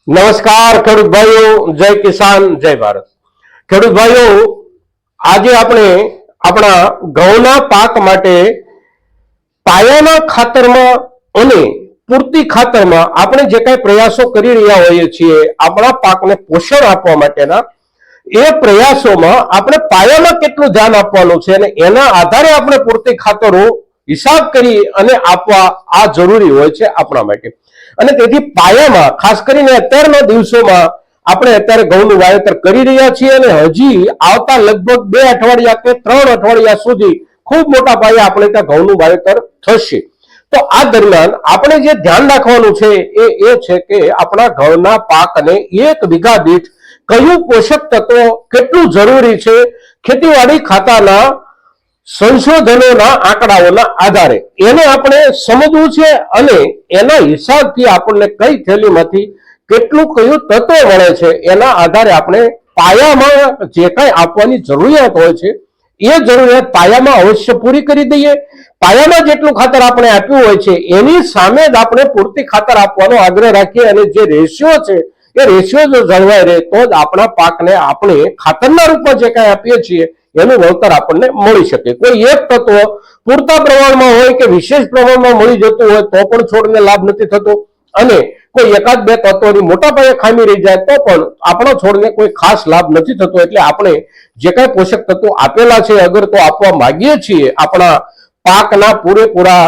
નમસ્કાર ખેડૂત ભાઈઓ, જય કિસાન, જય ભારત। ખેડૂત ભાઈઓ, આજે આપણે આપણા ઘઉંના પાક માટે પાયાના ખાતરમાં અને પૂરતી ખાતરમાં આપણે જે કાંઈ પ્રયાસો કરી રહ્યા હોઈએ છીએ આપણા પાકને પોષણ આપવા માટેના, એ પ્રયાસોમાં આપણે પાયામાં કેટલું ધ્યાન આપવાનું છે અને એના આધારે આપણે પૂરતી ખાતરો હિસાબ કરી અને આપવા આ જરૂરી હોય છે આપણા માટે। અને તેથી પાયામાં ખાસ કરીને અત્યારના દિવસોમાં આપણે અત્યારે ઘઉંનું વાવેતર કરી રહ્યા છીએ અને હજી આવતા લગભગ 2 અઠવાડિયા કે 3 અઠવાડિયા સુધી ખૂબ મોટા પાયે આપણે ત્યાં ઘઉંનું વાવેતર થશે। તો આ દરમિયાન આપણે જે ધ્યાન રાખવાનું છે એ છે કે આપણા ઘઉંના પાકને 1 વીઘા દીઠ કયું પોષક તત્વ કેટલું જરૂરી છે ખેતીવાડી ખાતાના સંશોધનોના આંકડાઓના આધારે એને આપણે સમજવું છે અને એના હિસાબથી આપણને કઈ થેલીમાંથી કેટલું કયું તત્વ મળે છે એના આધારે આપણે પાયામાં જે કાંઈ આપવાની જરૂરિયાત હોય છે એ જરૂરિયાત પાયામાં અવશ્ય પૂરી કરી દઈએ। પાયામાં જેટલું ખાતર આપણે આપ્યું હોય છે એની સામે જ આપણે પૂરતી ખાતર આપવાનો આગ્રહ રાખીએ અને જે રેશિયો છે એ રેશિયો જો જળવાઈ રહે તો જ આપણા પાકને આપણે ખાતરના રૂપમાં જે કાંઈ આપીએ છીએ એનું વળતર આપણને મળી શકે। કોઈ એક તત્વ પૂરતા પ્રમાણમાં હોય કે વિશેષ પ્રમાણમાં મળી જતું હોય તો પણ છોડને લાભ નથી થતો અને કોઈ એકાદ બે તત્વોની મોટા પાયે ખામી રહી જાય તો પણ આપણા છોડને કોઈ ખાસ લાભ નથી થતો। એટલે આપણે જે કાંઈ પોષક તત્વો આપેલા છે અગર તો આપવા માંગીએ છીએ આપણા પાકના પૂરેપૂરા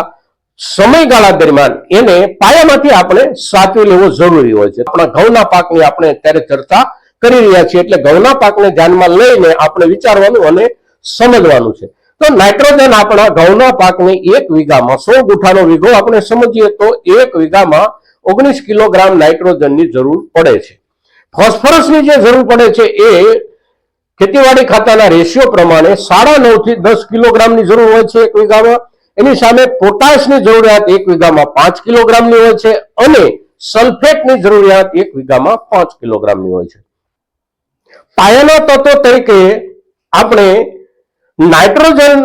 સમયગાળા દરમિયાન એને પાયામાંથી આપણે સાચવી લેવો જરૂરી હોય છે। આપણા ઘઉંના પાકની આપણે અત્યારે ચર્ચા કરી રહ્યા છીએ એટલે ઘઉંના પાકને ધ્યાનમાં લઈને આપણે વિચારવાનું અને સમજવાનું છે। તો નાઇટ્રોજન આપણા ઘઉંના પાકને 1 વીઘામાં 100 ગુઠાનો વીઘો આપણે સમજીએ તો 1 વીઘામાં 19 કિલોગ્રામ નાઇટ્રોજનની જરૂર પડે છે। ફોસ્ફરસની જે જરૂર પડે છે એ ખેતીવાડી ખાતાના રેશિયો પ્રમાણે 9.5 થી 10 કિલોગ્રામની જરૂર હોય છે 1 વીઘામાં। એની સામે પોટાશની જરૂરિયાત 1 વીઘામાં 5 કિલોગ્રામની હોય છે અને સલ્ફેટની જરૂરિયાત 1 વીઘામાં 5 કિલોગ્રામની હોય છે। પાયાના તત્વો તરીકે આપણે નાઇટ્રોજન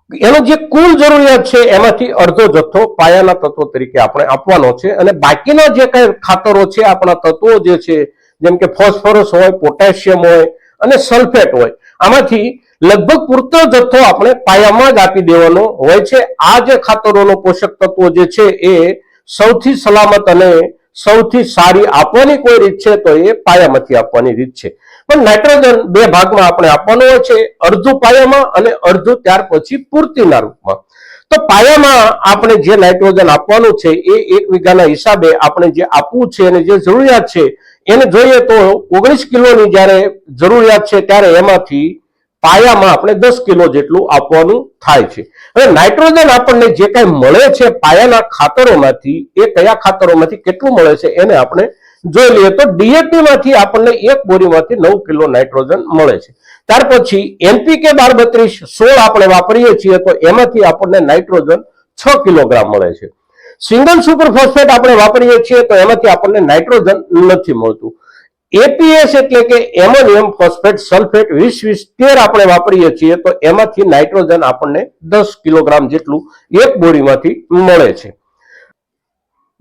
એનો જે કુલ જરૂરિયાત છે એમાંથી અડધો જથ્થો પાયાના તત્વો તરીકે આપણે આપવાનો છે અને બાકીના જે કઈ ખાતરો છે આપણા તત્વો જે છે જેમ કે ફોસ્ફરસ હોય, પોટેશિયમ હોય અને સલ્ફેટ હોય, આમાંથી લગભગ પૂરતો જથ્થો આપણે પાયામાં જ આપી દેવાનો હોય છે। આ જે ખાતરોનો પોષક તત્વો જે છે એ સૌથી સલામત અને સૌથી સારી આપવાની કોઈ રીત છે તો એ પાયામાંથી આપવાની રીત છે। પણ નાઇટ્રોજન 2 ભાગમાં આપણે આપવાનું હોય છે, અડધું પાયામાં અને અડધું ત્યાર પછી પૂર્તિના રૂપમાં। તો પાયામાં આપણે જે નાઇટ્રોજન આપવાનું છે એ 1 વીઘાના હિસાબે આપણે જે આપવું છે અને જે જરૂરિયાત છે એને જોઈએ તો 19 કિલોની જ્યારે જરૂરિયાત છે ત્યારે એમાંથી પાયામાં આપણે 10 કિલો જેટલું આપવાનું થાય છે। હવે નાઇટ્રોજન આપણને જે કાંઈ મળે છે પાયાના ખાતરોમાંથી એ કયા ખાતરોમાંથી કેટલું મળે છે એને આપણે જોઈ લઈએ તો ડીએપી માંથી આપણને 1 બોરીમાંથી 9 કિલો નાઇટ્રોજન મળે છે। ત્યાર પછી એનપીકે 12-32-16 આપણે વાપરીએ છીએ તો એમાંથી આપણને નાઇટ્રોજન 6 કિલોગ્રામ મળે છે। સિંગલ સુપર ફોસ્ફેટ આપણે વાપરીએ છીએ તો એમાંથી આપણને નાઇટ્રોજન નથી મળતું। એપીએસ એટલે કે એમોનિયમ ફોસ્ફેટ સલ્ફેટ 20-20-13 આપણે વાપરીએ છીએ તો એમાંથી નાઇટ્રોજન આપણને 10 કિલોગ્રામ જેટલું 1 બોરીમાંથી મળે છે।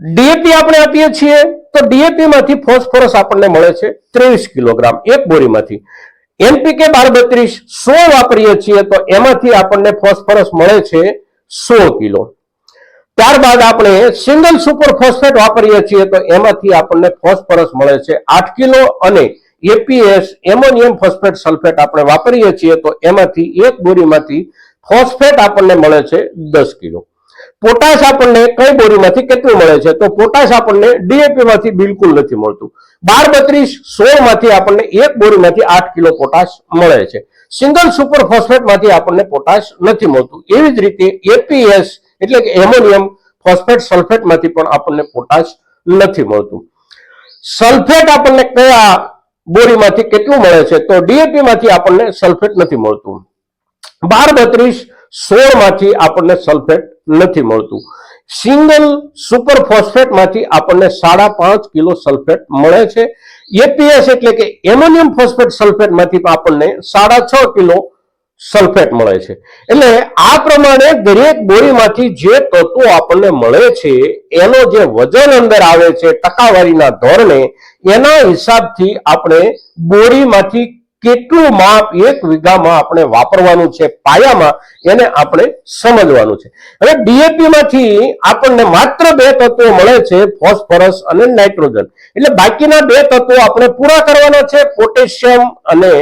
ડીએપી આપણે આપીએ છીએ તો ડીએપી માંથી ફોસ્ફરસ આપણને મળે છે 23 કિલોગ્રામ 1 બોરીમાંથી। એનપીકે 12-32-16 વાપરીએ છીએ તો એમાંથી આપણને ફોસ્ફરસ મળે છે 16 કિલો। ત્યારબાદ આપણે સિંગલ સુપર ફોસ્ફેટ વાપરીએ છીએ તો એમાંથી આપણને ફોસ્ફરસ મળે છે 8 કિલો અને એપીએસ એમોનિયમ ફોસ્ફેટ સલ્ફેટ આપણે વાપરીએ છીએ તો એમાંથી 1 બોરીમાંથી ફોસ્ફેટ આપણને મળે છે 10 કિલો। પોટાશ આપણને કઈ બોરીમાંથી કેટલું મળે છે તો પોટાશ આપણને ડીએપી માંથી બિલકુલ નથી મળતું। 12-32-16 માંથી આપણને 1 બોરીમાંથી 8 કિલો પોટાશ મળે છે। સિંગલ સુપર ફોસ્ફેટ માંથી આપણને પોટાશ નથી મળતું। એવી જ રીતે એપીએસ એટલે કે એમોનિયમ ફોસ્ફેટ સલ્ફેટ માંથી પણ આપણને પોટાશ નથી મળતું। સલ્ફેટ આપણને કયા બોરીમાંથી કેટલું મળે છે તો ડીએપી માંથી આપણને સલ્ફેટ નથી મળતું। 12-32-16 માંથી આપણને સલ્ફેટ નથી મળતું। સિંગલ સુપર ફોસ્ફેટ માંથી આપણને 5.5 કિલો સલ્ફેટ મળે છે। એપીએસ એટલે કે એમોનિયમ ફોસ્ફેટ સલ્ફેટ માંથી આપણને 6.5 કિલો સલ્ફેટ મળે છે. એટલે આ પ્રમાણે દરેક બોરીમાંથી જે તત્વો આપણને મળે છે એનો જે વજન અંદર આવે છે ટકાવારીના ધોરણે, એના હિસાબથી આપણે બોરીમાંથી કેટલું માપ એક વીઘામાં આપણે વાપરવાનું છે પાયામાં, એને આપણે સમજવાનું છે. હવે ડીએપી માંથી આપણને માત્ર 2 તત્વો મળે છે, ફોસ્ફરસ અને નાઇટ્રોજન. એટલે બાકીના 2 તત્વો આપણે પૂરા કરવાના છે, પોટેશિયમ અને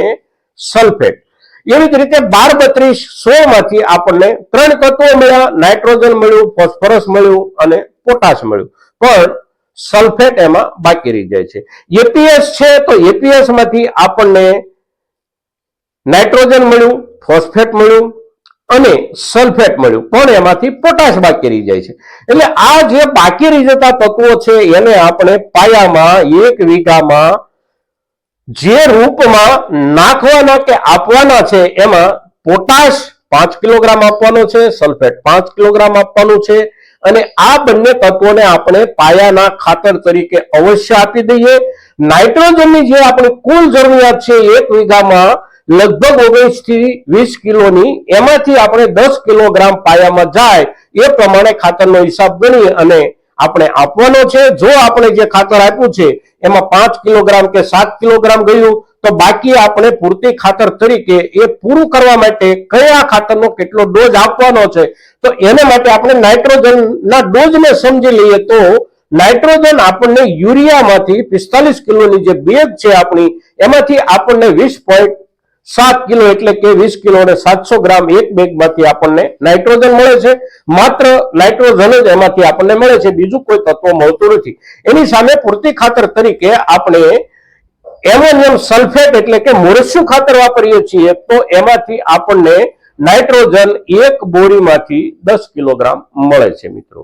સલ્ફેટ. એવી જ રીતે 12-32-16 માંથી આપણને 3 તત્વો મળ્યા, નાઇટ્રોજન મળ્યું, ફોસ્ફરસ મળ્યું અને પોટાશ મળ્યું, પણ સલ્ફેટ એમાં બાકી રહી જાય છે. એપીએસ છે તો એપીએસ માંથી આપણને નાઇટ્રોજન મળ્યું, ફોસ્ફેટ મળ્યું અને સલ્ફેટ મળ્યું, પણ એમાંથી પોટાશ બાકી રહી જાય છે. એટલે આ જે બાકી રહી જતા તત્વો છે એને આપણે પાયામાં એક વીઘામાં જે રૂપમાં નાખવાના કે આપવાના છે, એમાં પોટાશ 5 કિલોગ્રામ આપવાનો છે, સલ્ફેટ 5 કિલોગ્રામ આપવાનું છે. અને આ બંને તત્વોને આપણે પાયાના ખાતર તરીકે અવશ્ય આપી દઈએ. નાઇટ્રોજનની જે આપણી કુલ જરૂરિયાત છે એક વીઘામાં લગભગ 19 થી 20 કિલોની, એમાંથી આપણે 10 કિલોગ્રામ પાયામાં જાય એ પ્રમાણે ખાતરનો હિસાબ ગણીએ અને આપણે આપવાનો છે. જો આપણે જે ખાતર આપ્યું છે એમાં 5 કિલોગ્રામ કે 7 કિલોગ્રામ ગયું તો બાકી આપણે પૂરતી ખાતર તરીકે એ પૂરું કરવા માટે કયા ખાતરનો કેટલો ડોઝ આપવાનો છે, તો એને માટે આપણે નાઇટ્રોજનના ડોઝને સમજી લઈએ તો નાઇટ્રોજન આપણને યુરિયામાંથી 45 કિલોની જે બેગ છે આપણી, એમાંથી આપણને 20.7 કિલો એટલે કે 20 કિલો અને 700 ગ્રામ એક બેગમાંથી આપણને નાઇટ્રોજન મળે છે. માત્ર નાઇટ્રોજન જ એમાંથી આપણને મળે છે, બીજું કોઈ તત્વ મળતું નથી. એની સામે પૂરતી ખાતર તરીકે આપણે એમોનિયમ સલ્ફેટ એટલે કે મોરસ્યું ખાતર વાપરીએ છીએ, તો એમાંથી આપણને નાઇટ્રોજન એક બોરીમાંથી 10 કિલોગ્રામ મળે છે. મિત્રો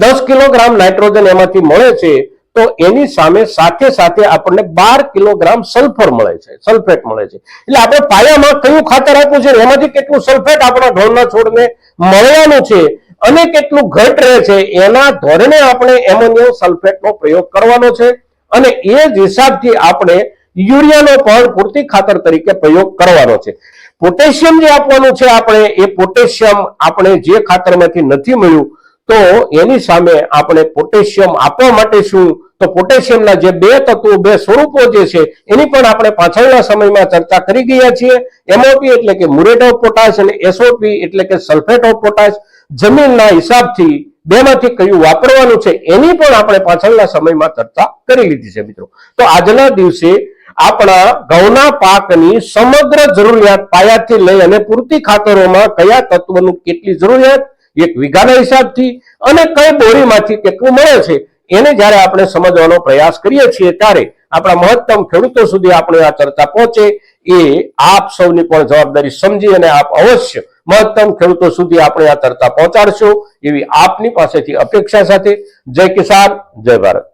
10 કિલોગ્રામ નાઇટ્રોજન એમાંથી મળે છે તો એની સામે સાથે સાથે આપણને 12 કિલોગ્રામ સલ્ફર મળે છે, સલ્ફેટ મળે છે. એટલે આપણે પાયામાં કયું ખાતર આપ્યું છે એમાંથી કેટલું સલ્ફેટ આપણા ઢોરના છોડને મળવાનું છે અને કેટલું ઘટ રહે છે એના ધોરણે આપણે એમોનિયમ સલ્ફેટનો પ્રયોગ કરવાનો છે. અને એ જ હિસાબથી આપણે યુરિયાનો પણ પૂરતી ખાતર તરીકે પ્રયોગ કરવાનો છે. પોટેશિયમ જે આપવાનું છે આપણે, એ પોટેશિયમ આપણે જે ખાતરમાંથી નથી મળ્યું તો એની સામે આપણે પોટેશિયમ આપવા માટે શું, તો પોટેશિયમના જે 2 તત્વો, 2 સ્વરૂપો જે છે એની પણ આપણે પાછળના સમયમાં ચર્ચા કરી ગયા છીએ. એમઓપી એટલે કે મ્યુરેટ ઓફ પોટાશ અને એસઓપી એટલે કે સલ્ફેટ ઓફ પોટાશ. જમીનના હિસાબથી બેમાંથી કયું વાપરવાનું છે એની પણ આપણે પાછળના સમયમાં ચર્ચા કરી લીધી છે. મિત્રો તો આજના દિવસે આપણા ઘઉંના પાકની સમગ્ર જરૂરિયાત પાયાથી લઈ અને પૂરતી ખાતરોમાં કયા તત્વોનું કેટલી જરૂરિયાત એક વીઘાના હિસાબથી અને કઈ બોરીમાંથી કેટલું મળે છે એને જ્યારે આપણે સમજવાનો પ્રયાસ કરીએ છીએ ત્યારે આપણા મહત્તમ ખેડૂતો સુધી આપણે આ ચર્ચા પહોંચે એ આપ સૌની પણ જવાબદારી સમજી અને આપ અવશ્ય મહત્તમ ખેડૂતો સુધી આપણે આ ચર્ચા પહોંચાડશો એવી આપની પાસેથી અપેક્ષા સાથે જય કિસાન, જય ભારત.